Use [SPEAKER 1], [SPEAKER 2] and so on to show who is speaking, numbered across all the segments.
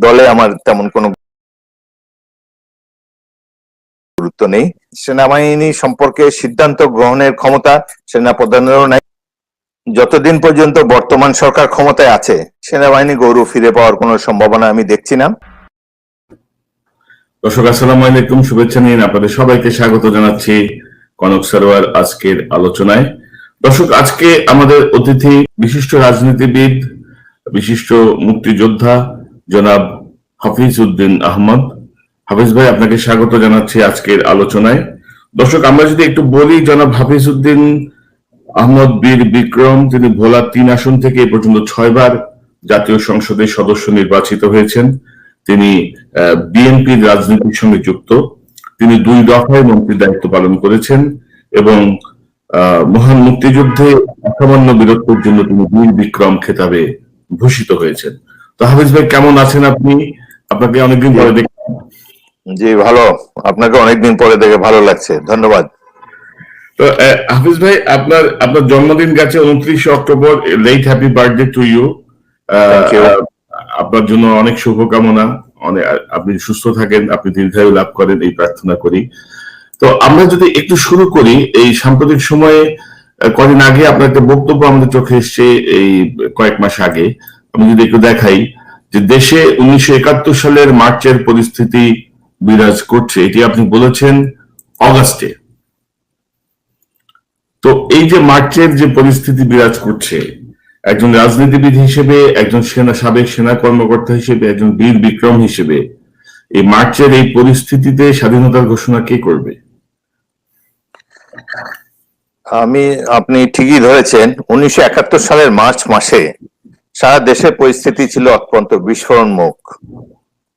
[SPEAKER 1] দলে আমার তেমন কোনো গুরুত্ব নেই। সেনাবাহিনী সম্পর্কে সিদ্ধান্ত গ্রহণের ক্ষমতা সেনাপ্রধানেরও নাই। যতদিন পর্যন্ত বর্তমান সরকার ক্ষমতায় আছে, সেনাবাহিনী গৌরব ফিরে পাওয়ার কোনো সম্ভাবনা আমি দেখছি না।
[SPEAKER 2] দর্শক আসসালামু আলাইকুম, শুভেচ্ছা নিন, আপনাদের সবাইকে স্বাগত জানাচ্ছি কনক সরোয়ার আজকের আলোচনায়। দর্শক, আজকে আমাদের অতিথি বিশিষ্ট রাজনীতিবিদ, বিশিষ্ট মুক্তিযোদ্ধা জনাব হাফিজ উদ্দিন আহমদ। হাফিজ ভাই, আপনাকে স্বাগত জানাচ্ছি আজকের আলোচনায়। দর্শক, আমরা যদি একটু বলি, জনাব হাফিজ উদ্দিন আহমদ বীর বিক্রম, তিনি ভোলা 3 আসন থেকে এ পর্যন্ত 6 বার জাতীয় সংসদের সদস্য নির্বাচিত হয়েছেন। তিনি বিএনপির রাজনীতির সঙ্গে যুক্ত। তিনি 2 দফায় মন্ত্রীর দায়িত্ব পালন করেছেন এবং মহান মুক্তিযুদ্ধে অসামান্য বীরত্বের জন্য তিনি বীর বিক্রম খেতাবে ভূষিত হয়েছেন। তো হাফিজ ভাই, কেমন আছেন আপনি? আপনাকে অনেকদিন পরে দেখে।
[SPEAKER 1] জি ভালো, আপনাকে অনেকদিন পরে দেখে ভালো লাগছে, ধন্যবাদ।
[SPEAKER 2] তো হাফিজ ভাই, আপনার জন্মদিন গেছে 29 অক্টোবর। Late happy birthday to you. আপনার জন্য অনেক শুভকামনা, আপনি সুস্থ থাকেন, আপনি দীর্ঘায়ু লাভ করেন, এই প্রার্থনা করি। তো আমরা যদি একটু শুরু করি, এই সাম্প্রতিক সময়ে কদিন আগে আপনার একটা বক্তব্য আমাদের চোখে এসছে, এই কয়েক মাস আগে। আমি যদি একটু দেখাই যে দেশে 1971 সালের মার্চের পরিস্থিতি বিরাজ করছে, এটি আপনি বলেছেন অগাস্টে। তো এই যে মার্চের যে পরিস্থিতি বিরাজ করছে, একজন রাজনীতিবিদ হিসেবে, একজন সাবেক সেনা কর্মকর্তা হিসেবে, একজন বীর বিক্রম হিসেবে, এই মার্চের এই পরিস্থিতিতে স্বাধীনতার ঘোষণা কে করবে?
[SPEAKER 1] আপনি ঠিকই ধরেছেন। 1971 সালের মার্চ মাসে সারা দেশের পরিস্থিতি ছিল অত্যন্ত বিস্ফোরণমুখ।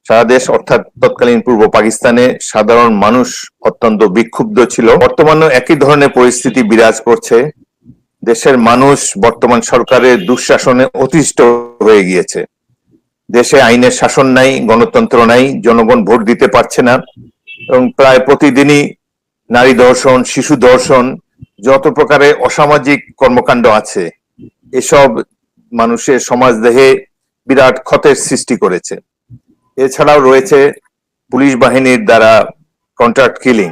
[SPEAKER 1] সারা দেশ অর্থাৎ তৎকালীন পূর্ব পাকিস্তানে সাধারণ মানুষ অত্যন্ত বিক্ষুব্ধ ছিল। বর্তমানে একই ধরনের পরিস্থিতি বিরাজ করছে। দেশের মানুষ বর্তমান সরকারের দুঃশাসনে অতিষ্ঠ হয়ে গিয়েছে। দেশে আইনের শাসন নাই, গণতন্ত্র নাই, জনগণ ভোট দিতে পারছে না এবং প্রায় প্রতিদিনই নারী ধর্ষণ, শিশু ধর্ষণ, যত প্রকারের অসামাজিক কর্মকাণ্ড আছে, এসব মানুষের সমাজ দেহে বিরাট ক্ষতের সৃষ্টি করেছে। এছাড়াও রয়েছে পুলিশ বাহিনীর দ্বারা contract killing,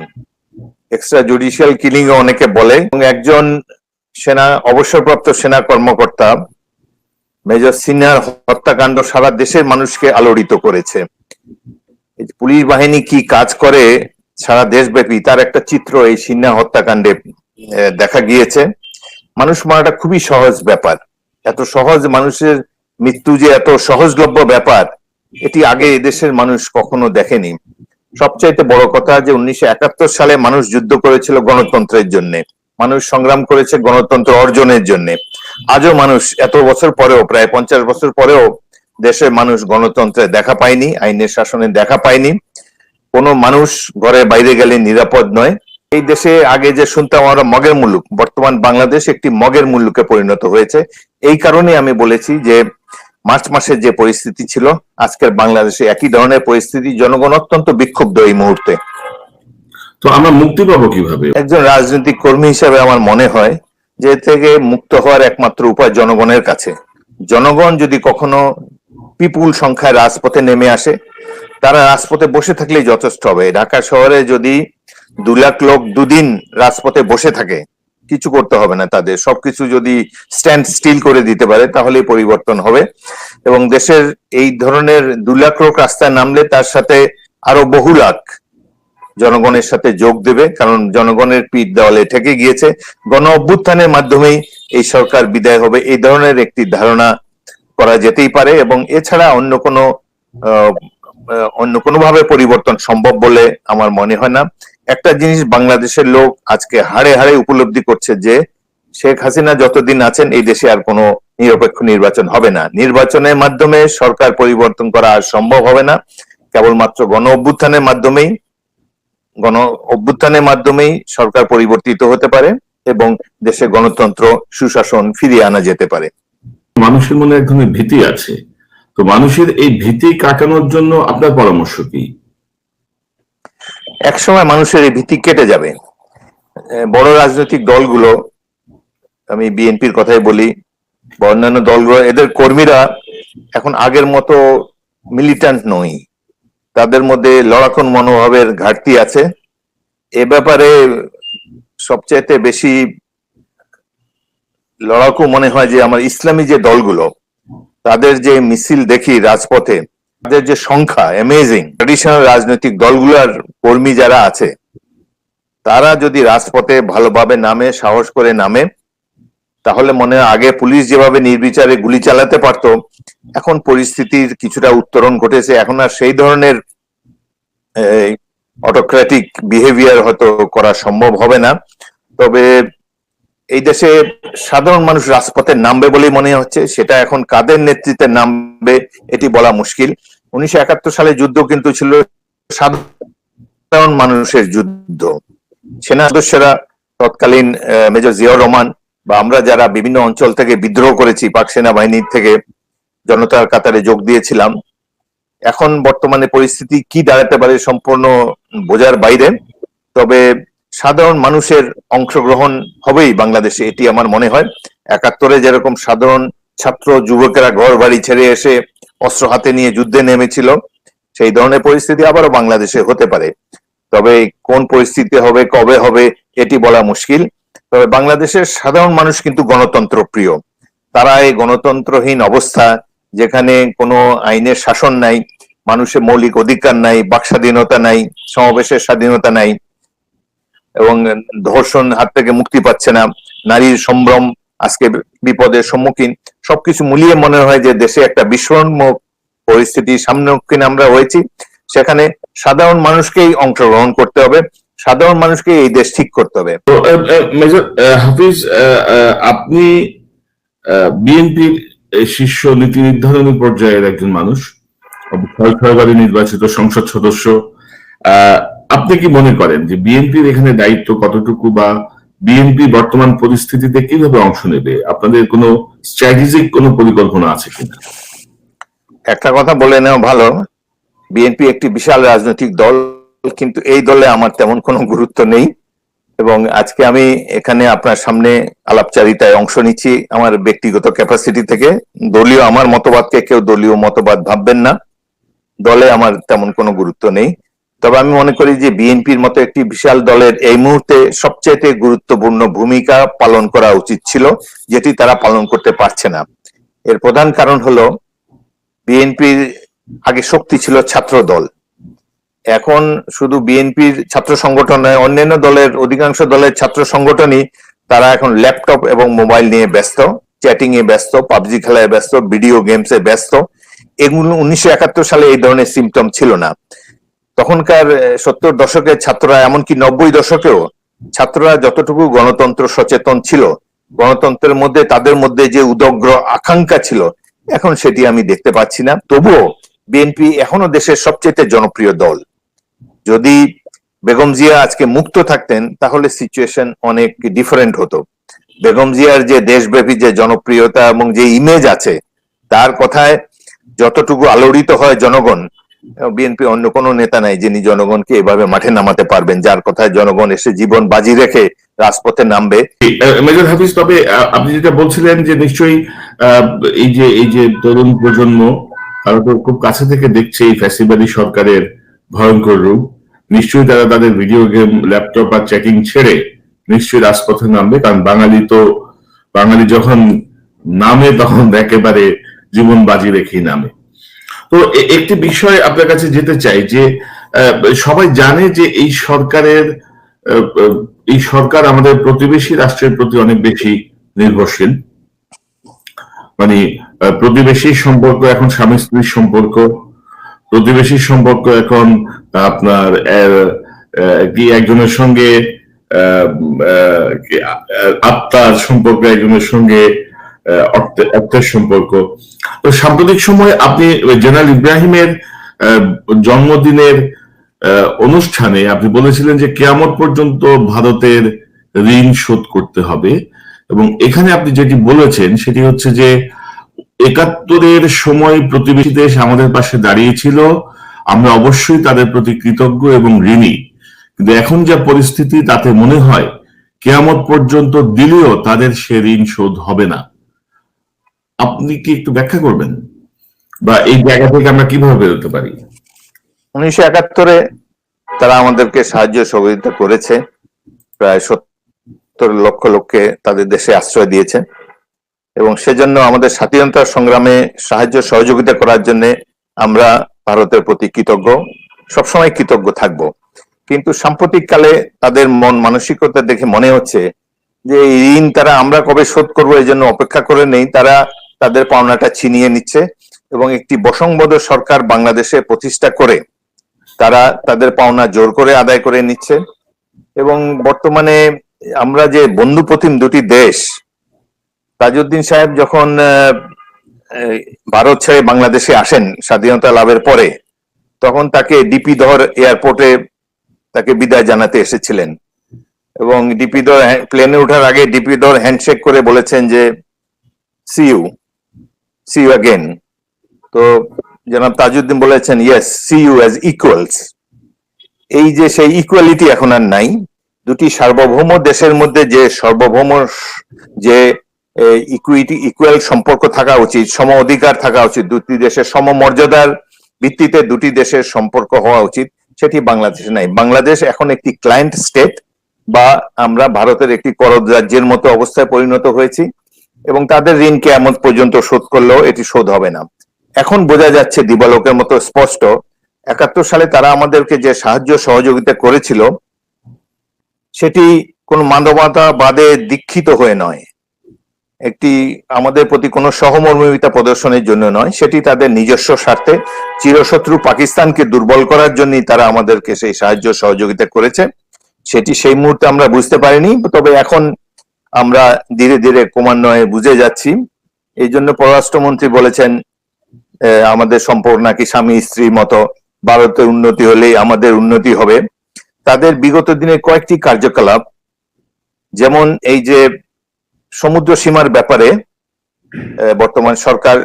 [SPEAKER 1] extra judicial killing অনেকে বলে। এবং একজন অবসরপ্রাপ্ত সেনা কর্মকর্তা মেজর সিনহার হত্যাকাণ্ড সারা দেশের মানুষকে আলোড়িত করেছে। পুলিশ বাহিনী কি কাজ করে সারা দেশব্যাপী, তার একটা চিত্র এই সিনহা হত্যাকাণ্ডে দেখা গিয়েছে। মানুষ মারাটা খুবই সহজ ব্যাপার। এত সহজ, মানুষের মৃত্যু যে এত সহজলভ্য ব্যাপার, এটি আগে এদেশের মানুষ কখনো দেখেনি। সবচাইতে বড় কথা যে 1971 সালে মানুষ যুদ্ধ করেছিল গণতন্ত্রের জন্য, মানুষ সংগ্রাম করেছে গণতন্ত্র অর্জনের জন্য। আজও মানুষ এত বছর পরেও, প্রায় 50 বছর পরেও দেশের মানুষ গণতন্ত্রে দেখা পায়নি, আইনের শাসনে দেখা পায়নি। কোনো মানুষ ঘরে বাইরে গেলে নিরাপদ নয়। এই দেশে আগে যে শুনতাম আমরা মগের মুলুক, বর্তমান বাংলাদেশ একটি মগের মুলুকে পরিণত হয়েছে। এই কারণে আমি বলেছি যে মার্চ মাসের যে পরিস্থিতি ছিল, আজকের বাংলাদেশে একই ধরনের পরিস্থিতি। জনগণ অত্যন্ত বিক্ষুব্ধ এই মুহূর্তে।
[SPEAKER 2] তো আমরা মুক্তি পাবো কিভাবে?
[SPEAKER 1] একজন রাজনৈতিক কর্মী হিসেবে আমার মনে হয় যে থেকে মুক্ত হওয়ার একমাত্র উপায় জনগণের কাছে। জনগণ যদি কখনো বিপুল সংখ্যায় রাজপথে নেমে আসে, তারা রাজপথে বসে থাকলেই যথেষ্ট হবে। ঢাকা শহরে যদি 2 লাখ লোক দুদিন রাজপথে বসে থাকে, কিছু করতে হবে না তাদের। সবকিছু যদি স্ট্যান্ড স্টিল করে দিতে পারে, তাহলেই পরিবর্তন হবে। এবং দেশের এই ধরনের 2 লাখ লোক রাস্তায় নামলে তার সাথে আরো বহু লাখ জনগণের সাথে যোগ দেবে, কারণ জনগণের পিঠ দেওয়ালে ঠেকে গিয়েছে। গণ অভ্যুত্থানের মাধ্যমেই এই সরকার বিদায় হবে, এই ধরনের একটি ধারণা করা যেতেই পারে। এবং এছাড়া অন্য কোনোভাবে পরিবর্তন সম্ভব বলে আমার মনে হয় না। একটা জিনিস বাংলাদেশের লোক আজকে হাড়ে হাড়ে উপলব্ধি করছে যে শেখ হাসিনা যতদিন আছেন এই দেশে আর কোনো নিরপেক্ষ নির্বাচন হবে না। নির্বাচনের মাধ্যমে সরকার পরিবর্তন করা আর সম্ভব হবে না। কেবলমাত্র গণ অভ্যুত্থানের মাধ্যমেই সরকার পরিবর্তিত হতে পারে এবং দেশে গণতন্ত্র, সুশাসন ফিরিয়ে আনা যেতে পারে।
[SPEAKER 2] মানুষের মনে এক ধরনের ভীতি আছে, তো মানুষের এই ভীতি কাটানোর জন্য আপনার পরামর্শ কি?
[SPEAKER 1] একসময় মানুষের এই ভীতি কেটে যাবে। বড় রাজনৈতিক দলগুলো, আমি বিএনপির কথাই বলি, অন্যান্য দলগুলো, এদের কর্মীরা এখন আগের মতো মিলিট্যান্ট নই, তাদের মধ্যে লড়াকু মনোভাবের ঘাটতি আছে। এ ব্যাপারে সবচাইতে বেশি লড়াকু মনে হয় যে আমার ইসলামী যে দলগুলো, তাদের যে মিছিল দেখি রাজপথে, তাদের যে সংখ্যা অ্যামেজিং। ট্রেডিশনাল রাজনৈতিক দলগুলোর কর্মী যারা আছে, তারা যদি রাজপথে ভালোভাবে নামে, সাহস করে নামে, তাহলে মনে হয় আগে পুলিশ যেভাবে নির্বিচারে গুলি চালাতে পারতো, এখন পরিস্থিতির কিছুটা উত্তরণ ঘটেছে। এখন আর সেই ধরনের অটোক্রেটিক বিহেভিয়ার হয়তো করা সম্ভব হবে না। তবে এই দেশে সাধারণ মানুষ রাজপথে নামবে বলেই মনে হচ্ছে। সেটা এখন কাদের নেতৃত্বে নামবে এটি বলা মুশকিল। 1971 সালে যুদ্ধ কিন্তু ছিল সাধারণ মানুষের যুদ্ধ। সেনা সদস্যরা, তৎকালীন মেজর জিয়াউর রহমান বা আমরা যারা বিভিন্ন অঞ্চল থেকে বিদ্রোহ করেছি, পাক সেনাবাহিনীর থেকে জনতার কাতারে যোগ দিয়েছিলাম, এখন বর্তমানে পরিস্থিতি কি দাঁড়াতে পারে সম্পূর্ণ বোঝার বাইরে। তবে সাধারণ মানুষের অংশগ্রহণ হবেই বাংলাদেশে, এটি আমার মনে হয়। 71-এ যেরকম সাধারণ ছাত্র যুবকেরা ঘর বাড়ি ছেড়ে এসে অস্ত্র হাতে নিয়ে যুদ্ধে নেমেছিল, সেই ধরনের পরিস্থিতি আবারও বাংলাদেশে হতে পারে। তবে কোন পরিস্থিতি হবে, কবে হবে, এটি বলা মুশকিল। তবে বাংলাদেশের সাধারণ মানুষ কিন্তু গণতন্ত্র প্রিয়। তারা এই গণতন্ত্রহীন অবস্থা, যেখানে কোনো আইনের শাসন নাই, মানুষের মৌলিক অধিকার নাই, বাক স্বাধীনতা নাই, সমাবেশের স্বাধীনতা নাই, এবং ধর্ষণ হাত থেকে মুক্তি পাচ্ছে না, নারীর সম্ভ্রম আজকে বিপদের সম্মুখীন, সবকিছু মিলিয়ে মনে হয় যে দেশে একটা বিস্ফোরণমুখ পরিস্থিতির সম্মুখীন আমরা হয়েছি। সেখানে সাধারণ মানুষকেই অংশগ্রহণ করতে হবে, সাধারণ মানুষকে এই দেশ ঠিক করতে হবে।
[SPEAKER 2] তো মেজর হাফিজ, আপনি বিএনপির শীর্ষ নীতি নির্ধারণী পর্যায়ের একজন মানুষ, ছয়বারই নির্বাচিত সংসদ সদস্য। আপনি কি মনে করেন যে বিএনপির এখানে দায়িত্ব কতটুকু, বা বিএনপি বর্তমান পরিস্থিতিতে কিভাবে অংশ নেবে? আপনাদের কোনো স্ট্র্যাটেজিক কোনো পরিকল্পনা আছে কিনা?
[SPEAKER 1] একটা কথা বলে নেওয়া ভালো, বিএনপি একটি বিশাল রাজনৈতিক দল, কিন্তু এই দলে আমার তেমন কোনো গুরুত্ব নেই। এবং আজকে আমি এখানে আপনার সামনে আলাপচারিতায় অংশ নিচ্ছি আমার ব্যক্তিগত ক্যাপাসিটি থেকে। দলীয় আমার মতবাদকে কেউ দলীয় মতবাদ ভাববেন না, দলে আমার তেমন কোনো গুরুত্ব নেই। তবে আমি মনে করি যে বিএনপির মতো একটি বিশাল দলের এই মুহূর্তে সবচেয়ে গুরুত্বপূর্ণ ভূমিকা পালন করা উচিত ছিল, যেটি তারা পালন করতে পারছে না। এর প্রধান কারণ হলো, বিএনপির আগে শক্তি ছিল ছাত্র দল, এখন শুধু বিএনপির ছাত্র সংগঠন নয়, অন্যান্য দলের অধিকাংশ দলের ছাত্র সংগঠনই তারা এখন ল্যাপটপ এবং মোবাইল নিয়ে ব্যস্ত, চ্যাটিং এ ব্যস্ত, পাবজি খেলায় ব্যস্ত, ভিডিও গেমসে ব্যস্ত। এগুলো 1971 সালে এই ধরনের সিমটম ছিল না। তখনকার 70 দশকের ছাত্ররা, এমনকি 90 দশকেও ছাত্ররা যতটুকু গণতন্ত্র সচেতন ছিল, গণতন্ত্রের মধ্যে তাদের মধ্যে যে উদগ্র আকাঙ্ক্ষা ছিল, এখন সেটি আমি দেখতে পাচ্ছি না। তবুও বিএনপি এখনো দেশের সবচেয়ে জনপ্রিয় দল। যদি বেগম জিয়া আজকে মুক্ত থাকতেন, তাহলে সিচুয়েশন অনেক ডিফারেন্ট হতো। বেগম জিয়ার যে দেশব্যাপী যে জনপ্রিয়তা এবং যে ইমেজ আছে, তার কথায় যতটুকু আলোড়িত হয় জনগণ, বিএনপি অন্য কোনো নেতা নাই যিনি জনগণকে এভাবে মাঠে নামাতে পারবেন, যার কথায় জনগণ এসে জীবন বাজি রেখে রাজপথে নামবে।
[SPEAKER 2] মেজর হাফিজ, তবে আপনি যেটা বলছিলেন যে নিশ্চয়ই এই যে তরুণ প্রজন্ম, তারা তো খুব কাছে থেকে দেখছে এই ফ্যাসিবাদী সরকারের ভয়ঙ্কর রূপ, নিশ্চয়ই তারা তাদের ভিডিও গেম, ল্যাপটপ আর চ্যাটিং ছেড়ে নিশ্চয়ই রাজপথে নামবে। কারণ বাঙালি যখন নামে তখন একেবারে জীবন বাজি রেখেই নামে। তো একটি বিষয় আপনার কাছে যেতে চাই যে সবাই জানে যে এই সরকার আমাদের প্রতিবেশী রাষ্ট্রের প্রতি অনেক বেশি নির্ভরশীল। মানে প্রতিবেশী সম্পর্ক এখন স্বামী স্ত্রীর সম্পর্ক, প্রতিবেশীর সম্পর্ক এখন আপনার কি একজনের সঙ্গে আত্মার সম্পর্ক, একজনের সঙ্গে অর্থের সম্পর্ক। তো সাম্প্রতিক সময় আপনি জেনারেল ইব্রাহিমের জন্মদিনের অনুষ্ঠানে আপনি বলেছিলেন যে কিয়ামত পর্যন্ত ভারতের ঋণ শোধ করতে হবে, এবং এখানে আপনি যেটি বলেছেন সেটি হচ্ছে যে 71-এর সময় প্রতিবেশী দেশ আমাদের পাশে দাঁড়িয়েছিল, আমরা অবশ্যই তাদের প্রতি কৃতজ্ঞ এবং ঋণী, কিন্তু এখন যা পরিস্থিতি তাতে মনে হয় কিয়ামত পর্যন্ত দিলেও তাদের সে ঋণ শোধ হবে না। আপনি কি একটু ব্যাখ্যা করবেন? বা এই জায়গা থেকে আমরা কিভাবে বেরোতে পারি?
[SPEAKER 1] 1971-এ তারা আমাদেরকে সাহায্য সহযোগিতা করেছে, প্রায় 70 লক্ষ লোককে তাদের দেশে আশ্রয় দিয়েছে, এবং সেজন্য আমাদের স্বাধীনতা সংগ্রামে সাহায্য সহযোগিতা করার জন্য আমরা ভারতের প্রতি কৃতজ্ঞ, সবসময় কৃতজ্ঞ থাকব। কিন্তু সাম্প্রতিক কালে তাদের মন মানসিকতা দেখে মনে হচ্ছে যে এই ঋণ তারা আমরা কবে শোধ করবো এই জন্য অপেক্ষা করে নেই, তারা তাদের পাওনাটা ছিনিয়ে নিচ্ছে এবং একটি বশংবদ্ধ সরকার বাংলাদেশে প্রতিষ্ঠা করে তারা তাদের পাওনা জোর করে আদায় করে নিচ্ছে। এবং বর্তমানে আমরা যে বন্ধুপ্রতিম দুটি দেশ, তাজউদ্দিন সাহেব যখন ভারত ছেড়ে বাংলাদেশে আসেন স্বাধীনতা লাভের পরে, তখন তাকে ডিপি ধর এয়ারপোর্টে তাকে বিদায় জানাতে এসেছিলেন, এবং ডিপি ধর প্লেনে ওঠার আগে ডিপি ধর হ্যান্ডশেক করে বলেছেন যে সি ইউ অ্যাগেন। তো জনাব তাজউদ্দিন বলেছেন yes, see you as equals. এই যে সেই ইকুয়ালিটি এখন আর নাই। দুটি সার্বভৌম দেশের মধ্যে যে সার্বভৌম যে ইকুয়াল সম্পর্ক থাকা উচিত, সম অধিকার থাকা উচিত, দুটি দেশের সমমর্যাদার ভিত্তিতে দুটি দেশের সম্পর্ক হওয়া উচিত, সেটি বাংলাদেশে নাই। বাংলাদেশ এখন একটি ক্লায়েন্ট স্টেট, বা আমরা ভারতের একটি করদ রাজ্যের মতো অবস্থায় পরিণত হয়েছি, এবং তাদের ঋণ কিয়ামত পর্যন্ত শোধ করলেও এটি শোধ হবে না। এখন বোঝা যাচ্ছে দিবালোকের মতো স্পষ্ট, 71 সালে তারা আমাদেরকে যে সাহায্য সহযোগিতা করেছিল সেটি কোনো মানবতাবাদে দীক্ষিত হয়ে নয়, একটি আমাদের প্রতি কোনো সহমর্মিতা প্রদর্শনের জন্য নয়, সেটি তাদের নিজস্ব স্বার্থে চিরশত্রু পাকিস্তানকে দুর্বল করার জন্যই তারা আমাদেরকে সেই সাহায্য সহযোগিতা করেছে। সেটি সেই মুহূর্তে আমরা বুঝতে পারিনি, তবে এখন আমরা ধীরে ধীরে ক্রমান্বয়ে বুঝে যাচ্ছি। এই জন্য পররাষ্ট্রমন্ত্রী বলেছেন আমাদের সম্পর্ক নাকি স্বামী স্ত্রীর মতো, ভারতের উন্নতি হলেই আমাদের উন্নতি হবে। তাদের বিগত দিনের কয়েকটি কার্যকলাপ, যেমন এই যে সমুদ্র সীমার ব্যাপারে বর্তমান সরকার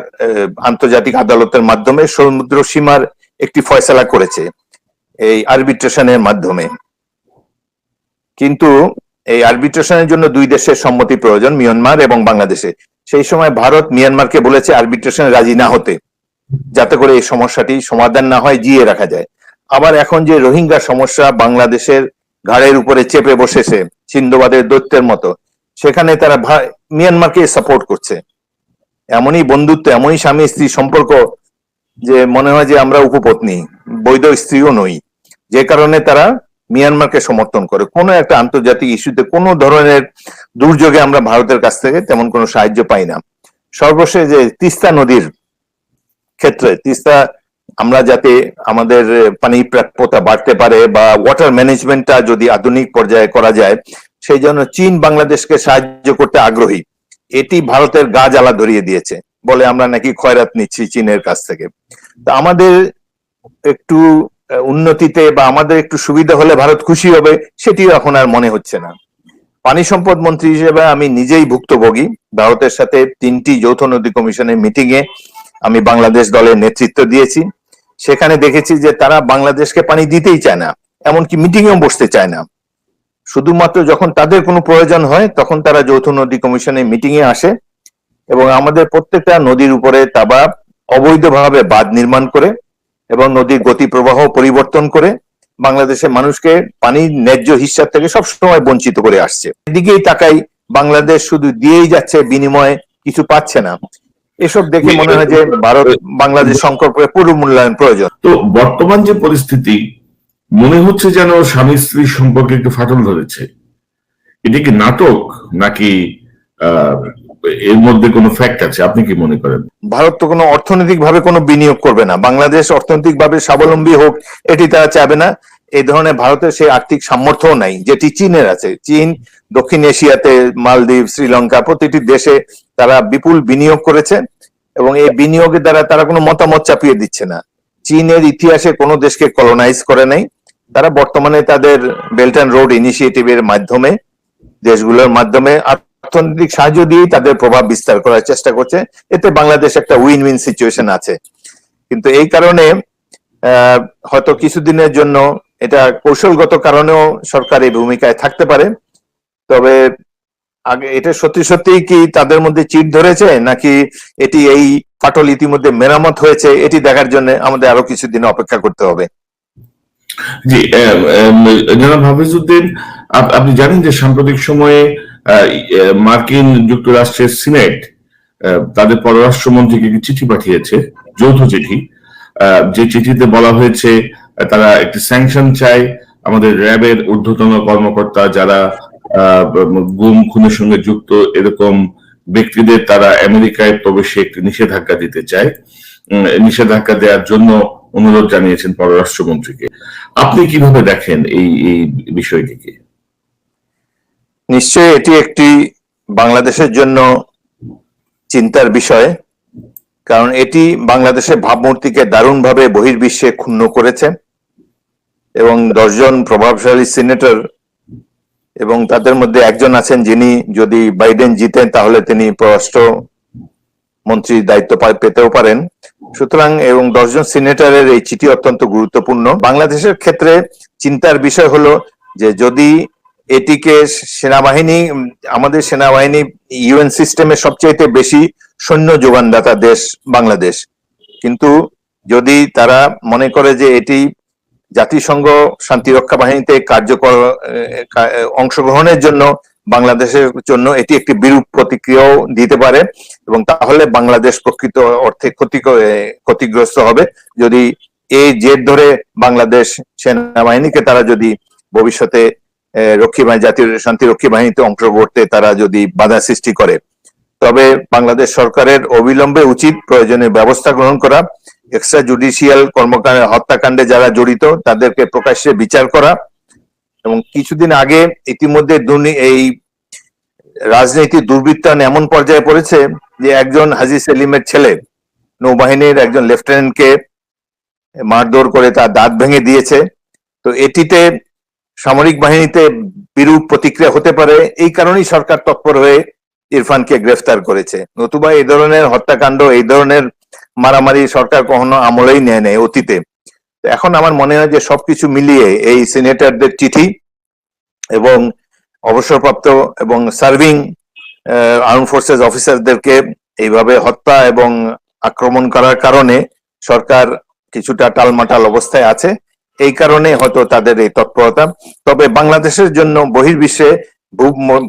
[SPEAKER 1] আন্তর্জাতিক আদালতের মাধ্যমে সমুদ্র সীমার একটি ফয়সালা করেছে এই আরবিট্রেশনের মাধ্যমে, কিন্তু এই আরবিট্রেশনের জন্য দুই দেশের সম্মতি প্রয়োজন, মিয়ানমার এবং বাংলাদেশে। সেই সময় ভারত মিয়ানমারকে বলেছে আরবিট্রেশনে রাজি না হতে, যাতে করে এই সমস্যাটি সমাধান না হয়, জিয়ে রাখা যায়। আবার এখন যে রোহিঙ্গা সমস্যা বাংলাদেশের ঘাড়ের উপরে চেপে বসেছে সিন্ধুবাদের দৈত্যের মতো, সেখানে তারা মিয়ানমারকে সাপোর্ট করছে। এমনই বন্ধুত্ব, এমনই স্বামী স্ত্রী সম্পর্ক যে মনে হয় যে আমরা উপপত্নী, বৈধ স্ত্রীও নই, যে কারণে তারা মিয়ানমারকে সমর্থন করে। কোনো একটা আন্তর্জাতিক ইস্যুতে কোনো ধরনের দুর্যোগে আমরা ভারতের কাছ থেকে তেমন কোনো সাহায্য পাই না। সর্বশেষ যে তিস্তা নদীর ক্ষেত্রে, তিস্তা আমরা যাতে আমাদের পানি প্রাপ্যতা বাড়তে পারে বা ওয়াটার ম্যানেজমেন্টটা যদি আধুনিক পর্যায়ে করা যায়, সেই জন্য চীন বাংলাদেশকে সাহায্য করতে আগ্রহী। এটি ভারতের গা জ্বালা ধরিয়ে দিয়েছে, বলে আমরা নাকি খয়রাত নিচ্ছি চীনের কাছ থেকে। তা আমাদের একটু উন্নতিতে বা আমাদের একটু সুবিধা হলে ভারত খুশি হবে, সেটিও এখন আর মনে হচ্ছে না। পানি সম্পদ মন্ত্রী হিসেবে আমি নিজেই ভুক্তভোগী। ভারতের সাথে 3টি যৌথ নদী কমিশনের মিটিং এ আমি বাংলাদেশ দলের নেতৃত্ব দিয়েছি। সেখানে দেখেছি যে তারা বাংলাদেশকে পানি দিতেই চায় না, এমনকি মিটিং এও বসতে চায় না। শুধুমাত্র যখন তাদের কোনো প্রয়োজন হয় তখন তারা যৌথ নদী কমিশনের মিটিং এ আসে, এবং আমাদের প্রত্যেকটা নদীর উপরে তারা অবৈধভাবে বাঁধ নির্মাণ করে এবং নদীর গতি প্রবাহ পরিবর্তন করে বাংলাদেশের মানুষকে পানির ন্যায্য হিস্সা থেকে সবসময় বঞ্চিত করে আসছে। এদিকেই তাকাই, বাংলাদেশ শুধু দিয়েই যাচ্ছে, বিনিময়ে কিছু পাচ্ছে না। এসব দেখে মনে হয় যে ভারত বাংলাদেশ সম্পর্কে পুরো মূল্যায়ন প্রয়োজন।
[SPEAKER 2] তো বর্তমান যে পরিস্থিতি, মনে হচ্ছে যেন স্বামী স্ত্রীর সম্পর্কে একটু ফাটল ধরেছে। এটা কি নাটক নাকি এর মধ্যে কোনো ফ্যাক্ট আছে? আপনি কি মনে করেন?
[SPEAKER 1] ভারত তো কোনো অর্থনৈতিক ভাবে কোনো বিনিয়োগ করবে না, বাংলাদেশ অর্থনৈতিক ভাবে স্বাবলম্বী হোক এটি তারা চাবে না। এই ধরনের ভারতের সেই আর্থিক সামর্থ্য নাই যেটি চীনের আছে। চীন দক্ষিণ এশিয়াতে, মালদ্বীপ, শ্রীলঙ্কা প্রতিটি দেশে তারা বিপুল বিনিয়োগ করেছে, এবং এই বিনিয়োগের দ্বারা তারা কোনো মতামত চাপিয়ে দিচ্ছে না। চীনের ইতিহাসে কোনো দেশকে কলোনাইজ করে নাই। তারা বর্তমানে তাদের বেল্ট অ্যান্ড রোড ইনিশিয়েটিভের মাধ্যমে, দেশগুলোর মাধ্যমে অর্থনৈতিক সাহায্য দিয়েই তাদের প্রভাব বিস্তার করার চেষ্টা করছে। এতে বাংলাদেশ একটা উইন উইন সিচুয়েশন আছে। কিন্তু এই কারণে হয়তো কিছুদিনের জন্য এটা কৌশলগত কারণেও সরকার এই ভূমিকায় থাকতে পারে। তবে আগে এটা সত্যি সত্যি কি তাদের মধ্যে চিট ধরেছে, নাকি এটি এই ফাটল ইতিমধ্যে মেরামত হয়েছে, এটি দেখার জন্য আমাদের আরো কিছুদিন অপেক্ষা করতে হবে।
[SPEAKER 2] জি, জনাব হাফিজউদ্দিন, আপনি জানেন যে সাম্প্রতিক সময়ে মার্কিন যুক্তরাষ্ট্রের সিনেট তাদের পররাষ্ট্রমন্ত্রীকে একটি চিঠি পাঠিয়েছে, যৌথ চিঠি, যে চিঠিতে বলা হয়েছে তারা একটি স্যাংশন চায় আমাদের র্যাবের ঊর্ধ্বতন কর্মকর্তা যারা গুম খুনের সঙ্গে যুক্ত এরকম ব্যক্তিদের তারা আমেরিকায় প্রবেশে একটি নিষেধাজ্ঞা দিতে চায়। নিষেধাজ্ঞা দেওয়ার জন্য অনুরোধ জানিয়েছেন পররাষ্ট্রমন্ত্রীকে। আপনি কিভাবে দেখেন এই বিষয়টিকে?
[SPEAKER 1] নিশ্চয়ই এটি একটি বাংলাদেশের জন্য চিন্তার বিষয়, কারণ এটি বাংলাদেশের ভাবমূর্তিকে দারুণভাবে বহির্বিশ্বে ক্ষুণ্ণ করেছে এবং 10 জন প্রভাবশালী সিনেটর এবং তাদের মধ্যে একজন আছেন যিনি যদি বাইডেন জিতেন তাহলে তিনি পররাষ্ট্র মন্ত্রীর দায়িত্ব পেতেও পারেন। সুতরাং এবং 10 জন সিনেটরের এই চিঠি অত্যন্ত গুরুত্বপূর্ণ। বাংলাদেশের ক্ষেত্রে চিন্তার বিষয় হলো যে যদি এটিকে সেনাবাহিনী, আমাদের সেনাবাহিনী ইউএন সিস্টেমে সবচেয়ে বেশি সৈন্য যোগানদাতা দেশ বাংলাদেশ, কিন্তু যদি তারা মনে করে যে এটি জাতিসংঘ শান্তিরক্ষা বাহিনীতে কার্যকর অংশগ্রহণের জন্য বাংলাদেশের জন্য এটি একটি বিরূপ প্রতিক্রিয়াও দিতে পারে এবং তাহলে বাংলাদেশ প্রকৃত অর্থে ক্ষতিগ্রস্ত হবে যদি এই জেদ ধরে বাংলাদেশ সেনাবাহিনীকে তারা যদি ভবিষ্যতে জাতীয় শান্তিরক্ষী বাহিনীতে অংশ করতে তারা যদি বাধা সৃষ্টি করে। তবে বাংলাদেশ সরকারের অবিলম্বে উচিত প্রয়োজনীয় ব্যবস্থা গ্রহণ করা, এক্সট্রা জুডিশিয়াল কর্মকাণ্ড হত্যাকাণ্ডে যারা জড়িত তাদেরকে প্রকাশ্যে বিচার করা এবং কিছুদিন আগে ইতিমধ্যে এই রাজনৈতিক দুর্বৃত্তায়ন এমন পর্যায়ে পড়েছে যে একজন হাজী সেলিমের ছেলে নৌবাহিনীর একজন লেফটেন্যান্টকে মারধর করে তার দাঁত ভেঙে দিয়েছে। তো এটিতে সামরিক বাহিনীতে বিরূপ প্রতিক্রিয়া হতে পারে, এই কারণেই সরকার তৎপর হয়ে ইরফানকে গ্রেফতার করেছে। নতুবা এই ধরনের হত্যাকাণ্ড, এই ধরনের মারামারি সরকার কখনো আমলেই নেয় নেই অতীতে। এখন আমার মনে হয় যে সবকিছু মিলিয়ে এই সিনেটরদের চিঠি এবং অবসরপ্রাপ্ত এবং সার্ভিং আর্ম ফোর্সেস অফিসারদেরকে এইভাবে হত্যা এবং আক্রমণ করার কারণে সরকার কিছুটা টালমাটাল অবস্থায় আছে, এই কারণে হয়তো তাদের এই তৎপরতা। তবে বাংলাদেশের জন্য বহির্বিশ্বে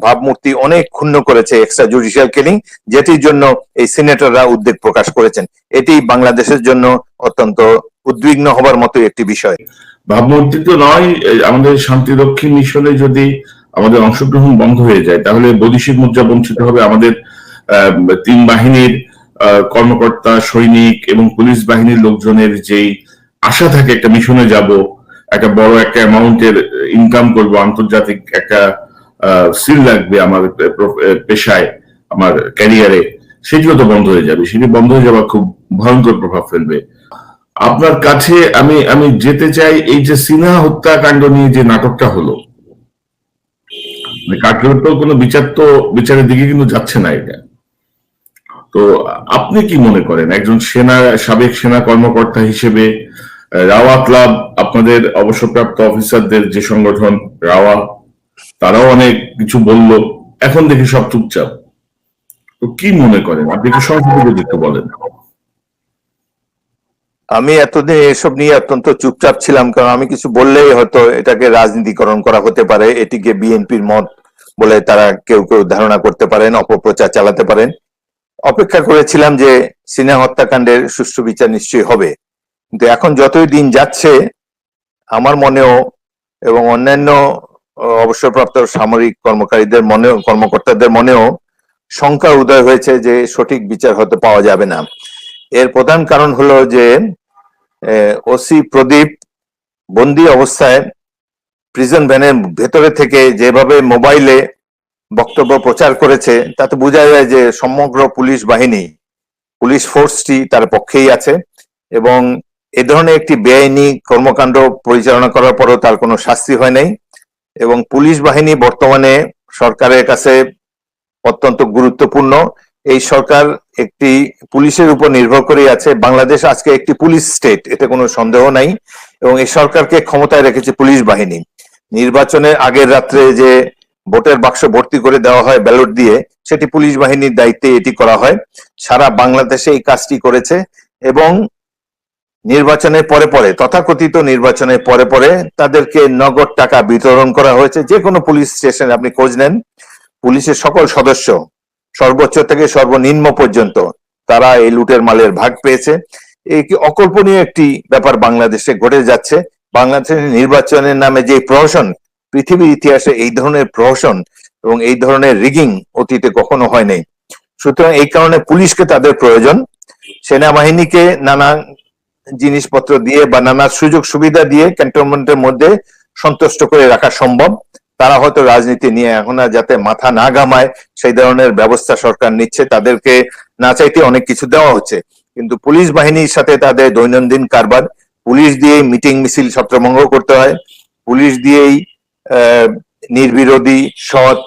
[SPEAKER 1] ভাবমূর্তি অনেক ক্ষুণ্ণ করেছে এক্সট্রা জুডিশিয়াল কিলিং, যেটির জন্য এই সিনেটররা উদ্বেগ প্রকাশ করেছেন। এটি বাংলাদেশের জন্য অত্যন্ত উদ্বিগ্ন হবার মতো একটি বিষয়।
[SPEAKER 2] ভাবমূর্তি তো নয়, আমাদের শান্তিরক্ষী মিশনে যদি আমাদের অংশগ্রহণ বন্ধ হয়ে যায় তাহলে বৈদেশিক মুদ্রা বঞ্চিত হবে আমাদের 3 বাহিনীর কর্মকর্তা, সৈনিক এবং পুলিশ বাহিনীর লোকজনের যেই আশা থাকে একটা মিশনে যাব, একটা বড় একটা অ্যামাউন্টের ইনকাম করব, আন্তর্জাতিক একটা সিল লাগবে আমার পেশায়, আমার ক্যারিয়ারে, সেটিও তো বন্ধ হয়ে যাবে। সেটি বন্ধ হয়ে যাওয়া খুব ভয়ঙ্কর প্রভাব ফেলবে। আপনার কাছে আমি যেতে চাই এই যে সিনহা হত্যাকাণ্ড নিয়ে যে নাটকটা হলো, কার্যত কোনো বিচারের দিকে কিন্তু যাচ্ছে না এটা। তো আপনি কি মনে করেন একজন সাবেক সেনা কর্মকর্তা হিসেবে রাওয়া ক্লাব, আপনাদের অবসরপ্রাপ্ত অফিসারদের যে সংগঠন রাওয়া, তারাও অনেক কিছু বলল, এখন দেখি সব চুপচাপ। তো কি মনে করেন আপনি? কি সংক্ষেপে যদি একটু বলেন।
[SPEAKER 1] আমি এতদিন এসব নিয়ে অত্যন্ত চুপচাপ ছিলাম, কারণ আমি কিছু বললেই হয়তো এটাকে রাজনীতিকরণ করা হতে পারে, এটিকে বিএনপির মত বলে তারা কেউ কেউ ধারণা করতে পারেন, অপপ্রচার চালাতে পারেন। অপেক্ষা করেছিলাম যে সিনহা হত্যাকাণ্ডের সুষ্ঠু বিচার নিশ্চয়ই হবে, কিন্তু এখন যতই দিন যাচ্ছে আমার মনেও এবং অন্যান্য অবসরপ্রাপ্ত সামরিক কর্মকর্তাদের মনেও শঙ্কা উদয় হয়েছে যে সঠিক বিচার হয়তো পাওয়া যাবে না। এর প্রধান কারণ হলো যে ওসি প্রদীপ বন্দি অবস্থায় প্রিজন ভ্যানের ভেতরে থেকে যেভাবে মোবাইলে বক্তব্য প্রচার করেছে তাতে বোঝা যায় যে সমগ্র পুলিশ ফোর্সটি তার পক্ষেই আছে এবং এ ধরনের একটি বেআইনি কর্মকাণ্ড পরিচালনা করার পরও তার কোনো শাস্তি হয় নাই এবং পুলিশ বাহিনী বর্তমানে সরকারের কাছে অত্যন্ত গুরুত্বপূর্ণ। এই সরকার একটি পুলিশের উপর নির্ভর করে আছে। বাংলাদেশ আজকে একটি পুলিশ স্টেট, এতে কোনো সন্দেহ নাই, এবং এই সরকারকে ক্ষমতায় রেখেছে পুলিশ বাহিনী। নির্বাচনের আগের রাত্রে যে ভোটের বাক্স ভর্তি করে দেওয়া হয় ব্যালট দিয়ে, সেটি পুলিশ বাহিনীর দায়িত্বে এটি করা হয়। সারা বাংলাদেশে এই কাজটি করেছে এবং নির্বাচনের পরে পরে, তথাকথিত নির্বাচনের পরে পরে তাদেরকে নগদ টাকা বিতরণ করা হয়েছে। যে কোনো পুলিশ স্টেশনে আপনি খোঁজ নেন, পুলিশের সকল সদস্য সর্বোচ্চ থেকে সর্বনিম্ন পর্যন্ত তারা এই লুটের মালের ভাগ পেয়েছে। এই কি অকল্পনীয় একটি ব্যাপার বাংলাদেশে ঘটে যাচ্ছে। বাংলাদেশের নির্বাচনের নামে যে প্রহসন, পৃথিবীর ইতিহাসে এই ধরনের প্রহসন এবং এই ধরনের রিগিং অতীতে কখনো হয় নাই। সুতরাং এই কারণে পুলিশকে তাদের প্রয়োজন। সেনাবাহিনীকে নানা জিনিসপত্র দিয়ে বা নানা সুযোগ সুবিধা দিয়ে ক্যান্টনমেন্টের মধ্যে সন্তুষ্ট করে রাখা সম্ভব। তারা হয়তো রাজনীতি নিয়ে এখন আর যাতে মাথা না ঘামায় সেই ধরনের ব্যবস্থা সরকার নিচ্ছে। তাদেরকে না চাইতে অনেক কিছু দেওয়া হচ্ছে, কিন্তু পুলিশ বাহিনীর সাথে তাদের দৈনন্দিন কারবার। পুলিশ দিয়েই মিটিং মিছিল ছত্রভঙ্গ করতে হয়, পুলিশ দিয়েই নির্বিরোধী সৎ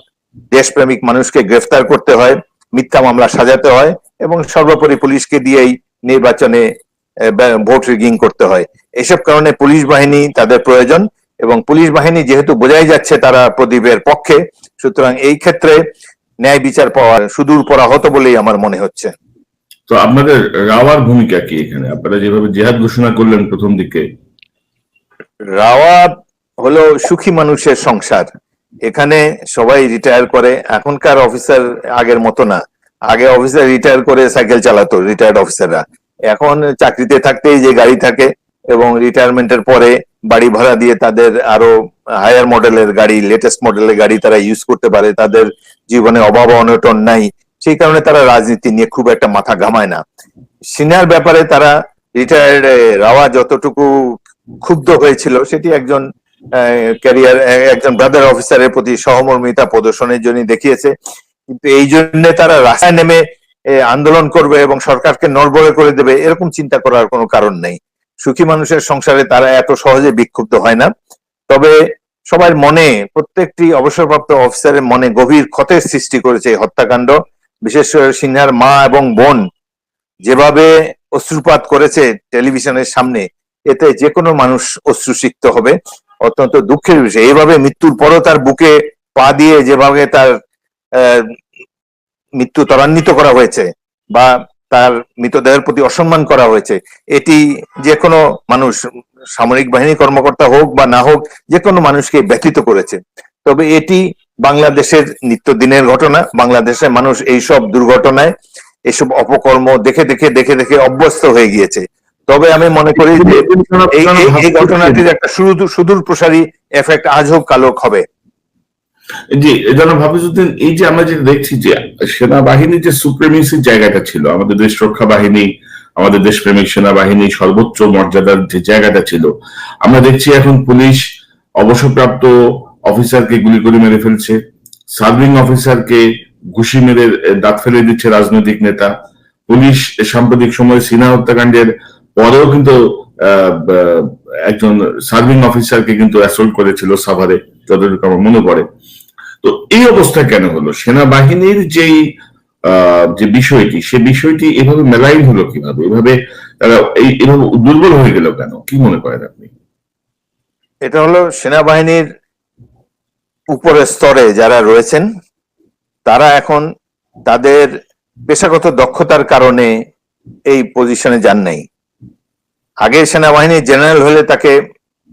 [SPEAKER 1] দেশপ্রেমিক মানুষকে গ্রেফতার করতে হয়, মিথ্যা মামলা সাজাতে হয় এবং সর্বোপরি পুলিশকে দিয়েই নির্বাচনে ভোট রিগিং করতে হয়। এসব কারণে পুলিশ বাহিনী তাদের প্রয়োজন এবং পুলিশ বাহিনী যেহেতু বোঝাই যাচ্ছে তারা প্রদীপের পক্ষে, সুতরাং এই ক্ষেত্রে ন্যায় বিচার পাওয়ার সুদূর পরাহত বলেই আমার মনে হচ্ছে।
[SPEAKER 2] তো আপনাদের রাওয়ার ভূমিকা কি এখানে? আপনারা যেভাবে জিহাদ ঘোষণা করলেন প্রথম দিকে।
[SPEAKER 1] রাওয়া হলো সুখী মানুষের সংসার। এখানে সবাই রিটায়ার করে, এখনকার অফিসার আগের মতো না। আগে অফিসার রিটায়ার করে সাইকেল চালাতো রিটায়ার্ড অফিসাররা, এখন চাকরিতে থাকতেই যে গাড়ি থাকে এবং রিটায়ারমেন্টের পরে বাড়ি ভাড়া দিয়ে তাদের আরো হায়ার মডেলের গাড়ি, লেটেস্ট মডেলের গাড়ি তারা ইউজ করতে পারে। তাদের জীবনে অভাব অনটন নাই, সেই কারণে তারা রাজনীতি নিয়ে খুব একটা মাথা ঘামায় না। সিনিয়র ব্যাপারে তারা রিটায়ার্ড রাওয়া যতটুকু ক্ষুব্ধ হয়েছিল সেটি একজন ক্যারিয়ার একজন ব্রাদার অফিসারের প্রতি সহমর্মিতা প্রদর্শনের জন্য দেখিয়েছে। কিন্তু এই জন্য তারা রাস্তায় নেমে আন্দোলন করবে এবং সরকারকে নড়বড়ে করে দেবে এরকম চিন্তা করার কোনো কারণ নেই। সুখী মানুষের সংসারে তারা এত সহজে বিক্ষুব্ধ হয় না। তবে সবার মনে, প্রত্যেকটি অবসরপ্রাপ্ত অফিসারের মনে গভীর ক্ষতের সৃষ্টি করেছে এই হত্যাকাণ্ড। বিশেষ করে সিনহার মা এবং বোন যেভাবে অশ্রুপাত করেছে টেলিভিশনের সামনে, এতে যে কোনো মানুষ অশ্রুসিক্ত হবে। অত্যন্ত দুঃখের বিষয়, এইভাবে মৃত্যুর পরও তার বুকে পা দিয়ে যেভাবে তার মৃত্যু ত্বরান্বিত করা হয়েছে বা তার মৃতদেহের প্রতি অসম্মান করা হয়েছে, এটি যে কোনো মানুষ, সামরিক বাহিনী কর্মকর্তা হোক বা না হোক, যে কোনো মানুষকে ব্যথিত করেছে। তবে এটি বাংলাদেশের নিত্যদিনের ঘটনা। বাংলাদেশের মানুষ এইসব দুর্ঘটনায়, এইসব অপকর্ম দেখে দেখে দেখে দেখে অভ্যস্ত হয়ে গিয়েছে। তবে আমি মনে করি যে এই ঘটনাটির একটা সুদূর প্রসারী এফেক্ট আজ হোক কাল হোক হবে।
[SPEAKER 2] জি, জনাব হাফিজউদ্দিন, এই যে আমরা যেটা দেখছি যে সেনাবাহিনীর যে সুপ্রিমেসির জায়গাটা ছিল, আমাদের দেশ রক্ষা বাহিনী, আমাদের দেশপ্রেমিক সেনাবাহিনী সর্বোচ্চ মর্যাদার যে জায়গাটা ছিল, আমরা দেখছি এখন পুলিশ অবসরপ্রাপ্ত অফিসারকে গুলি করে মেরে ফেলছে, সার্ভিং অফিসারকে ঘুষি মেরে দাঁত ফেলে দিচ্ছে রাজনৈতিক নেতা। পুলিশ সাম্প্রতিক সময়ে সিনহা হত্যাকাণ্ডের পরেও কিন্তু একজন সার্ভিং অফিসারকে কিন্তু অ্যাসল্ট করেছিল সাভারে, যতটুকু আমার মনে পড়ে। তো এই অবস্থা কেন হলো? সেনাবাহিনীর যেই যে বিষয়টি, সে বিষয়টি এভাবে মেলাইন হলো কিভাবে? এভাবে তারা এইভাবে দুর্বল হয়ে গেল কেন? কি মনে করেন আপনি?
[SPEAKER 1] এটা হলো সেনাবাহিনীর উপরের স্তরে যারা রয়েছেন তারা এখন তাদের পেশাগত দক্ষতার কারণে এই পজিশনে যান নাই। আগে সেনাবাহিনীর জেনারেল হলে তাকে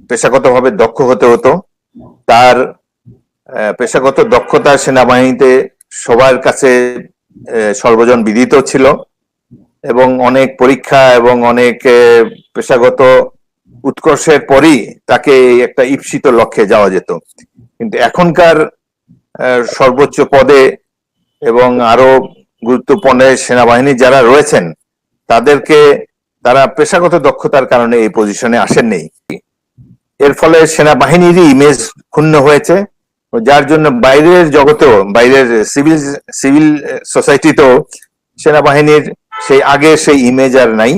[SPEAKER 1] পেশাগতভাবে দক্ষ হতে হতো, তার পেশাগত দক্ষতা সেনাবাহিনীতে সবার কাছে সর্বজন বিদিত ছিল এবং অনেক পরীক্ষা এবং অনেক পেশাগত উৎকর্ষের পরই তাকে একটা ঈপ্সিত লক্ষ্যে যাওয়া যেত। কিন্তু এখনকার সর্বোচ্চ পদে এবং আরো গুরুত্বপূর্ণ সেনাবাহিনী যারা রয়েছেন তারা পেশাগত দক্ষতার কারণে এই পজিশনে আসেননি। এর ফলে সেনাবাহিনীরই ইমেজ ক্ষুণ্ণ হয়েছে, যার জন্য বাইরের জগতেও, বাইরের সিভিল সোসাইটিতেও সেনাবাহিনীর সেই আগে সেই ইমেজ আর নাই।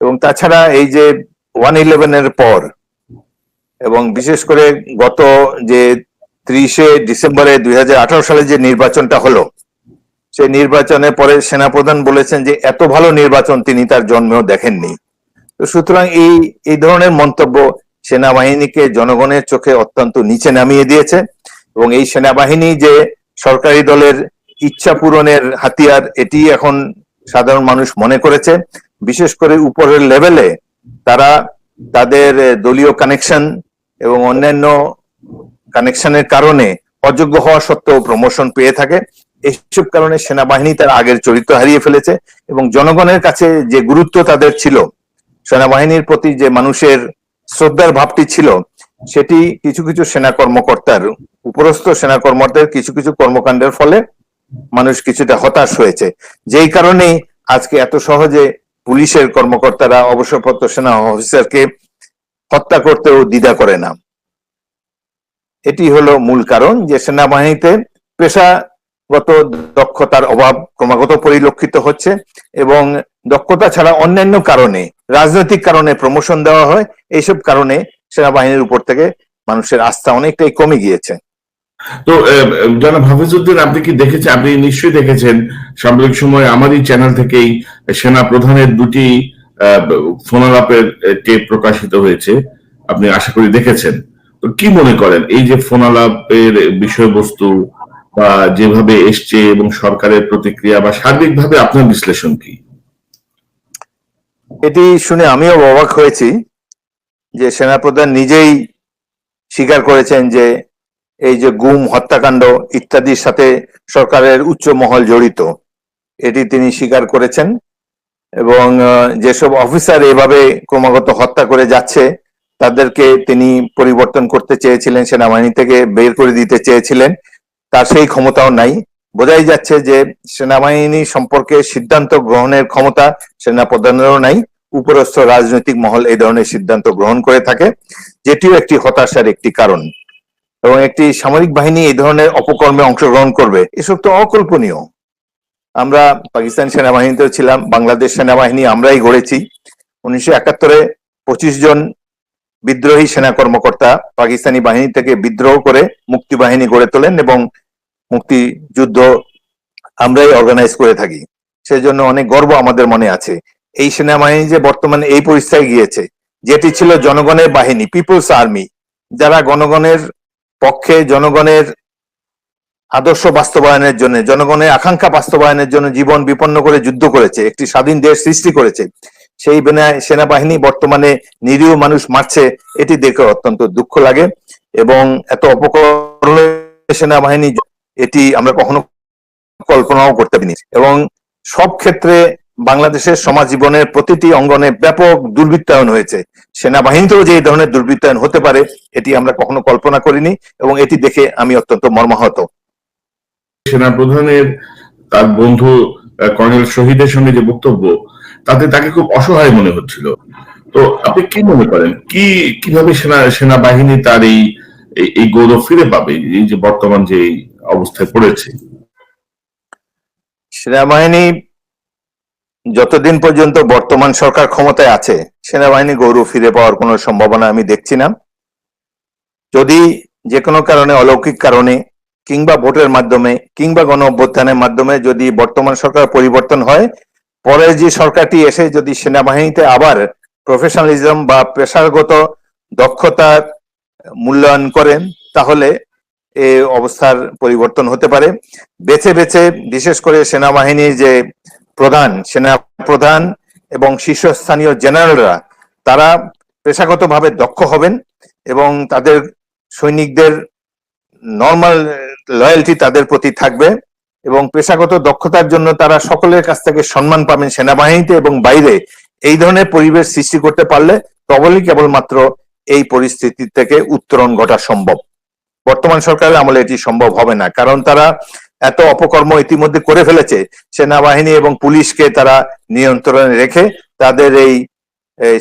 [SPEAKER 1] এবং তাছাড়া এই যে 1/11 পর এবং বিশেষ করে গত যে 30শে ডিসেম্বরে 2018 সালে যে নির্বাচনটা হলো, সেই নির্বাচনের পরে সেনাপ্রধান বলেছেন যে এত ভালো নির্বাচন তিনি তার জন্মেও দেখেননি। তো সুতরাং এই ধরনের মন্তব্য সেনাবাহিনীকে জনগণের চোখে অত্যন্ত নিচে নামিয়ে দিয়েছে এবং এই সেনাবাহিনী যে সরকারি দলের ইচ্ছা পূরণের হাতিয়ার, এটি এখন সাধারণ মানুষ মনে করেছে। বিশেষ করে উপরের লেভেলে তারা তাদের দলীয় কানেকশন এবং অন্যান্য কানেকশনের কারণে অযোগ্য হওয়া সত্ত্বেও প্রমোশন পেয়ে থাকে। এইসব কারণে সেনাবাহিনী তার আগের চরিত্র হারিয়ে ফেলেছে এবং জনগণের কাছে যে গুরুত্ব তাদের ছিল, সেনাবাহিনীর প্রতি যে মানুষের শ্রদ্ধার ভাবটি ছিল, সেটি কিছু কিছু সেনা কর্মকর্তার, উপরস্থ সেনা কর্মকর্তার কিছু কিছু কর্মকাণ্ডের ফলে মানুষ কিছুটা হতাশ হয়েছে। যেই কারণে আজকে এত সহজে পুলিশের কর্মকর্তারা অবসরপ্রাপ্ত সেনা অফিসারকে হত্যা করতেও দ্বিধা করে না। এটি হলো মূল কারণ যে সেনাবাহিনীতে পেশাগত দক্ষতার অভাব ক্রমাগত পরিলক্ষিত হচ্ছে এবং দক্ষতা ছাড়া অন্যান্য কারণে, রাজনৈতিক কারণে প্রমোশন দেওয়া হয়। এইসব কারণে সেনাবাহিনীর উপর থেকে মানুষের আস্থা অনেকটাই কমে গিয়েছে।
[SPEAKER 2] তো জনাব হাফিজউদ্দিন, আপনি কি দেখেছেন? আপনি নিশ্চয়ই দেখেছেন, সাম্প্রতিক সময় আমারই চ্যানেল থেকেই সেনা প্রধানের দুটি ফোনালাপের টেপ প্রকাশিত হয়েছে, আপনি আশা করি দেখেছেন। তো কি মনে করেন এই যে ফোনালাপের বিষয়বস্তু বা যেভাবে এসছে এবং সরকারের প্রতিক্রিয়া বা সার্বিকভাবে আপনার বিশ্লেষণ কি?
[SPEAKER 1] এটি শুনে আমিও অবাক হয়েছি যে সেনাপ্রধান নিজেই স্বীকার করেছেন যে এই যে গুম, হত্যাকাণ্ড ইত্যাদির সাথে সরকারের উচ্চ মহল জড়িত, এটি তিনি স্বীকার করেছেন। এবং যেসব অফিসার এভাবে ক্রমাগত হত্যা করে যাচ্ছে তাদেরকে তিনি পরিবর্তন করতে চেয়েছিলেন, সেনাবাহিনী থেকে বের করে দিতে চেয়েছিলেন, তার সেই ক্ষমতাও নাই। বোঝাই যাচ্ছে যে সেনাবাহিনী সম্পর্কে সিদ্ধান্ত গ্রহণের ক্ষমতা সেনাপ্রধানেরও নাই। উপরস্থ রাজনৈতিক মহল এই ধরনের সিদ্ধান্ত গ্রহণ করে থাকে, যেটিও একটি হতাশার একটি কারণ। এবং একটি সামরিক বাহিনী এই ধরনের অপকর্মে অংশগ্রহণ করবে, এসব তো অকল্পনীয়। আমরা পাকিস্তান সেনাবাহিনীতেও ছিলাম, বাংলাদেশ সেনাবাহিনী আমরাই গড়েছি। 1971-এ 25 জন বিদ্রোহী সেনা কর্মকর্তা পাকিস্তানি বাহিনী থেকে বিদ্রোহ করে মুক্তি বাহিনী গড়ে তোলেন এবং মুক্তিযুদ্ধ আমরাই অর্গানাইজ করে থাকি। সেজন্য অনেক গর্ব আমাদের মনে আছে। এই সেনাবাহিনী যে বর্তমানে এই পরিস্থিতিতে গিয়েছে, যেটি ছিল জনগণের বাহিনী, পিপলস আর্মি, যারা গণগণের পক্ষে, জনগণের আদর্শ বাস্তবায়নের জন্য, জনগণের আকাঙ্ক্ষা বাস্তবায়নের জন্য জীবন বিপন্ন করে যুদ্ধ করেছে, একটি স্বাধীন দেশ সৃষ্টি করেছে, সেই সেনাবাহিনী বর্তমানে নিরীহ মানুষ মারছে, এটি দেখে অত্যন্ত দুঃখ লাগে। এবং এত অপকর্ম সেনাবাহিনী, এটি আমরা কখনো কল্পনাও করতে পারিনি। এবং সব ক্ষেত্রে বাংলাদেশের সমাজ জীবনের প্রতিটি অঙ্গনে ব্যাপক দুর্বৃত্তায়ন হয়েছে। সেনাবাহিনীতেও যে এই ধরনের দুর্বৃত্তায়ন হতে পারে, এটি আমরা কখনো কল্পনা করিনি এবং এটি দেখে আমি অত্যন্ত মর্মাহত।
[SPEAKER 2] সেনাপ্রধানের তার বন্ধু কর্নেল শহীদের সঙ্গে যে বক্তব্য, তাতে তাকে খুব অসহায় মনে হচ্ছিল। তো আপনি কি মনে করেন, কিভাবে সেনাবাহিনী তার এই গৌরব ফিরে পাবে, এই যে বর্তমান যে অবস্থায় পড়েছে?
[SPEAKER 1] সেনাবাহিনী যতদিন পর্যন্ত বর্তমান সরকার ক্ষমতায় আছে, সেনাবাহিনী গৌরব ফিরে পাওয়ার কোনো সম্ভাবনা আমি দেখছি না। যদি যে কোনো কারণে, অলৌকিক কারণে কিংবা ভোটের মাধ্যমে কিংবা গণ অভ্যুত্থানের মাধ্যমে যদি বর্তমান সরকার পরিবর্তন হয়, পরে যে সরকারটি এসে যদি সেনাবাহিনীতে আবার প্রফেশনালিজম বা পেশাগত দক্ষতার মূল্যায়ন করেন, তাহলে এই অবস্থার পরিবর্তন হতে পারে। বেছে বেছে বিশেষ করে সেনাবাহিনীর যে প্রধান, সেনা প্রধান এবং শীর্ষস্থানীয় জেনারেলরা, তারা পেশাগতভাবে দক্ষ হবেন এবং তাদের সৈনিকদের নর্মাল লয়্যালটি তাদের প্রতি থাকবে এবং পেশাগত দক্ষতার জন্য তারা সকলের কাছ থেকে সম্মান পাবেন সেনাবাহিনীতে এবং বাইরে। এই ধরনের পরিবেশ সৃষ্টি করতে পারলে তবেই কেবলমাত্র এই পরিস্থিতি থেকে উত্তরণ ঘটা সম্ভব। বর্তমান সরকারের আমলে এটি সম্ভব হবে না, কারণ তারা এত অপকর্ম ইতিমধ্যে করে ফেলেছে। সেনাবাহিনী এবং পুলিশকে তারা নিয়ন্ত্রণে রেখে তাদের এই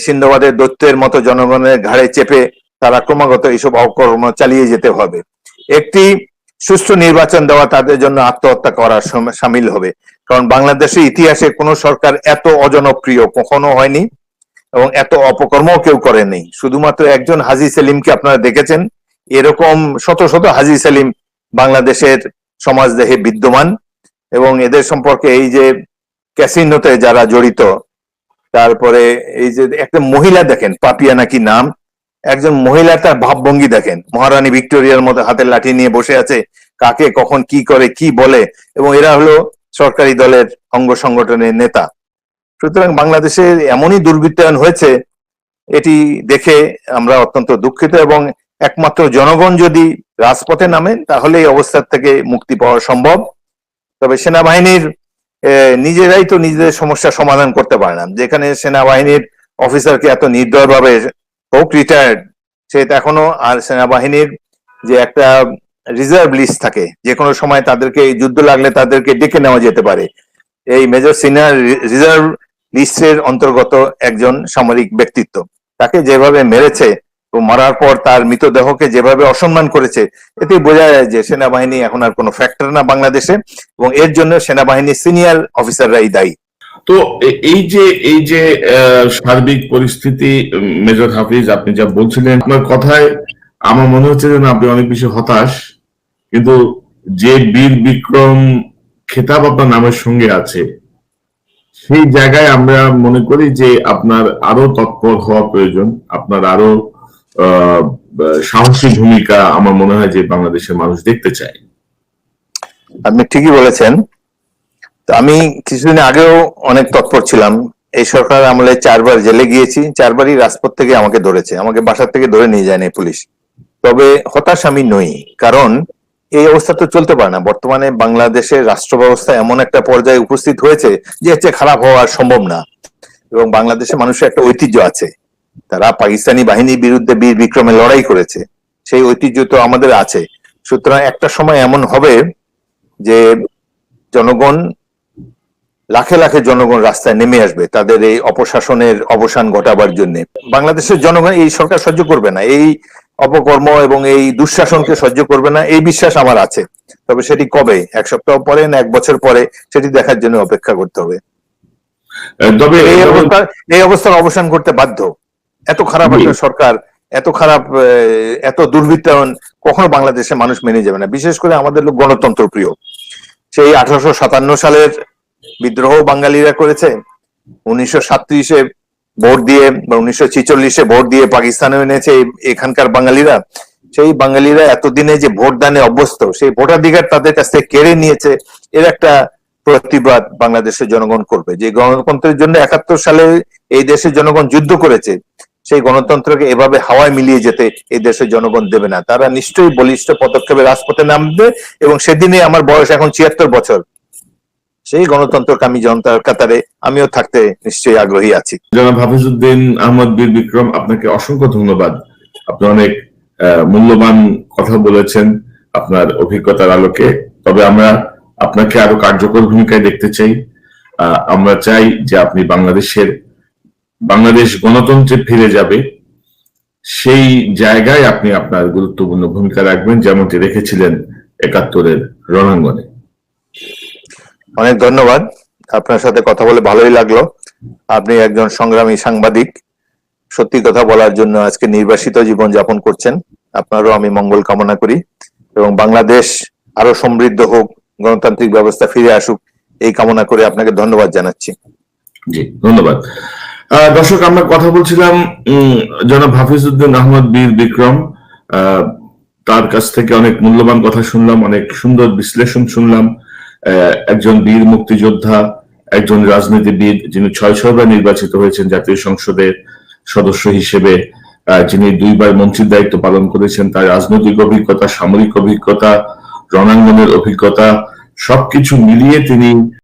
[SPEAKER 1] সিন্ধবাদের দৈত্যের মতো জনগণের ঘাড়ে চেপে তারা ক্রমাগত এইসব অপকর্ম চালিয়ে যেতে হবে। একটি সুষ্ঠু নির্বাচন দেওয়া তাদের জন্য আত্মহত্যা করার সামিল হবে, কারণ বাংলাদেশের ইতিহাসে কোনো সরকার এত অজনপ্রিয় কখনো হয়নি এবং এত অপকর্ম কেউ করেনি। শুধুমাত্র একজন হাজী সেলিমকে আপনারা দেখেছেন, এরকম শত শত হাজী সেলিম বাংলাদেশের সমাজ দেহে বিদ্যমান এবং এদের সম্পর্কে এই যে ক্যাসিনোতে যারা জড়িত, তারপরে এই যে একটা মহিলা দেখেন, পাপিয়া নাকি নাম, একজন মহিলার তার ভাবভঙ্গি দেখেন, মহারানী ভিক্টোরিয়ার মতো হাতের লাঠি নিয়ে বসে আছে, কাকে কখন কি করে কি বলে, এবং এরা হলো সরকারি দলের অঙ্গ সংগঠনের নেতা। সুতরাং বাংলাদেশে এমনই দুর্বৃত্তায়ন হয়েছে, এটি দেখে আমরা অত্যন্ত দুঃখিত, এবং একমাত্র জনগণ যদি রাজপথে নামেন তাহলে এই অবস্থা থেকে মুক্তি পাওয়া সম্ভব। তবে সেনাবাহিনীর নিজেরাই তো নিজেদের সমস্যা সমাধান করতে পারে না। যেখানে সেনাবাহিনীর অফিসারকে এত নির্দয়ভাবে, হোক রিটায়ার্ড, সে এখনো, আর সেনাবাহিনীর যে একটা রিজার্ভ লিস্ট থাকে, যে কোনো সময় তাদেরকে যুদ্ধ লাগলে তাদেরকে ডেকে নেওয়া যেতে পারে, এই মেজর সিনিয়র রিজার্ভ লিস্টের অন্তর্গত একজন সামরিক ব্যক্তিত্ব, তাকে যেভাবে মেরেছে ও মারার পর তার মৃতদেহকে যেভাবে অসম্মান করেছে, এতে বোঝা যায় যে সেনাবাহিনী এখন আর কোনো ফ্যাক্টর না বাংলাদেশে, এবং এর জন্য সেনাবাহিনীর সিনিয়র অফিসাররাই দায়ী।
[SPEAKER 2] তো এই যে সার্বিক পরিস্থিতি, মেজর হাফিজ, আপনি যা বলছিলেন, আপনার কথায় আমার মনে হচ্ছে যেন আপনি অনেক বেশি হতাশ, কিন্তু যে বীর বিক্রম খেতাব আপনার নামের সঙ্গে আছে, সেই জায়গায় আমরা মনে করি যে আপনার আরো তৎপর হওয়া প্রয়োজন, আপনার আরো সাহসী ভূমিকা আমার মনে হয় যে বাংলাদেশের মানুষ দেখতে চায়।
[SPEAKER 1] আপনি ঠিকই বলেছেন। তো আমি কিছুদিন আগেও অনেক তৎপর ছিলাম। এই সরকার আমলে 4 বার জেলে গিয়েছি, 4 বারই রাজপথ থেকে আমাকে ধরেছে, আমাকে বাসার থেকে ধরে নিয়ে যায়নি পুলিশ। তবে হতাশ আমি নই, কারণ এই অবস্থা তো চলতে পারে না। বর্তমানে বাংলাদেশের রাষ্ট্র ব্যবস্থা এমন একটা পর্যায়ে উপস্থিত হয়েছে যে এর চেয়ে খারাপ হওয়া সম্ভব না, এবং বাংলাদেশের মানুষের একটা ঐতিহ্য আছে, তারা পাকিস্তানি বাহিনীর বিরুদ্ধে বীর বিক্রমে লড়াই করেছে, সেই ঐতিহ্য তো আমাদের আছে। সুতরাং একটা সময় এমন হবে যে জনগণ, লাখে লাখে জনগণ রাস্তায় নেমে আসবে তাদের এই অপশাসনের অবসান ঘটাবার জন্য। বাংলাদেশের জনগণ এই সরকার সহ্য করবে না, এই অপকর্ম এবং এই দুঃশাসনকে সহ্য করবে না, এই বিশ্বাস আমার আছে। তবে সেটি কবে, 1 সপ্তাহ পরে না 1 বছর পরে, সেটি দেখার জন্য অপেক্ষা করতে হবে। তবে এই অবস্থার অবসান করতে বাধ্য। এত খারাপ একটা সরকার, এত খারাপ, এত দুর্বৃত্তায়ন কখনো বাংলাদেশের মানুষ মেনে যাবে না। বিশেষ করে আমাদের লোক গণতন্ত্র প্রিয়। সেই 1857 সালের বিদ্রোহ বাঙালিরা করেছে, 1937-এ ভোট দিয়ে বা 1946-এ ভোট দিয়ে পাকিস্তানে এনেছে এখানকার বাঙালিরা। সেই বাঙালিরা এতদিনে যে ভোট দানে অভ্যস্ত, সেই ভোটাধিকার তাদের কাছ থেকে কেড়ে নিয়েছে, এর একটা প্রতিবাদ বাংলাদেশের জনগণ করবে। যে গণতন্ত্রের জন্য 71 সালে এই দেশের জনগণ যুদ্ধ করেছে, সেই গণতন্ত্রকে এভাবে হাওয়ায় মিলিয়ে যেতে এই দেশের জনগণ দেবে না। তারা নিশ্চয়ই বলিষ্ঠ পদক্ষেপে রাজপথে নামবে, এবং সেদিনে আমার বয়স এখন 76 বছর, সেই গণতন্ত্রকামী জনতার কাতারে আমিও থাকতে নিশ্চয়ই আগ্রহী আছি।
[SPEAKER 2] জনাব হাফিজউদ্দিন আহমদ বীর বিক্রম, আপনাকে অসংখ্য ধন্যবাদ। আপনি অনেক মূল্যবান কথা বলেছেন আপনার অভিজ্ঞতার আলোকে। তবে আমরা আপনাকে আরো কার্যকর ভূমিকায় দেখতে চাই। আমরা চাই যে আপনি বাংলাদেশ গণতন্ত্রে ফিরে যাবে, সেই জায়গায় আপনি আপনার গুরুত্বপূর্ণ ভূমিকা রাখবেন, যেমনটি রেখেছিলেন 71-এর রণাঙ্গনে।
[SPEAKER 1] অনেক ধন্যবাদ। আপনার সাথে কথা বলে ভালোই লাগলো। আপনি একজন সংগ্রামী সাংবাদিক, সত্যি কথা বলার জন্য আজকে নির্বাসিত জীবন যাপন করছেন। আপনারও আমি মঙ্গল কামনা করি, এবং বাংলাদেশ আরো সমৃদ্ধ হোক, গণতান্ত্রিক ব্যবস্থা ফিরে আসুক, এই কামনা করে আপনাকে ধন্যবাদ জানাচ্ছি।
[SPEAKER 2] জি, ধন্যবাদ। দর্শক, আমরা কথা বলছিলাম জনাব হাফিজউদ্দিন আহমদ বীর বিক্রম। তার কাছ থেকে অনেক মূল্যবান কথা শুনলাম, অনেক সুন্দর বিশ্লেষণ শুনলাম। একজন বীর মুক্তিযোদ্ধা, একজন রাজনীতিবিদ, যিনি 6 বার নির্বাচিত হয়েছেন জাতীয় সংসদের সদস্য হিসেবে, যিনি 2 বার মন্ত্রীর দায়িত্ব পালন করেছেন। তার রাজনৈতিক অভিজ্ঞতা, সামরিক অভিজ্ঞতা, রণাঙ্গনের অভিজ্ঞতা, সবকিছু মিলিয়ে তিনি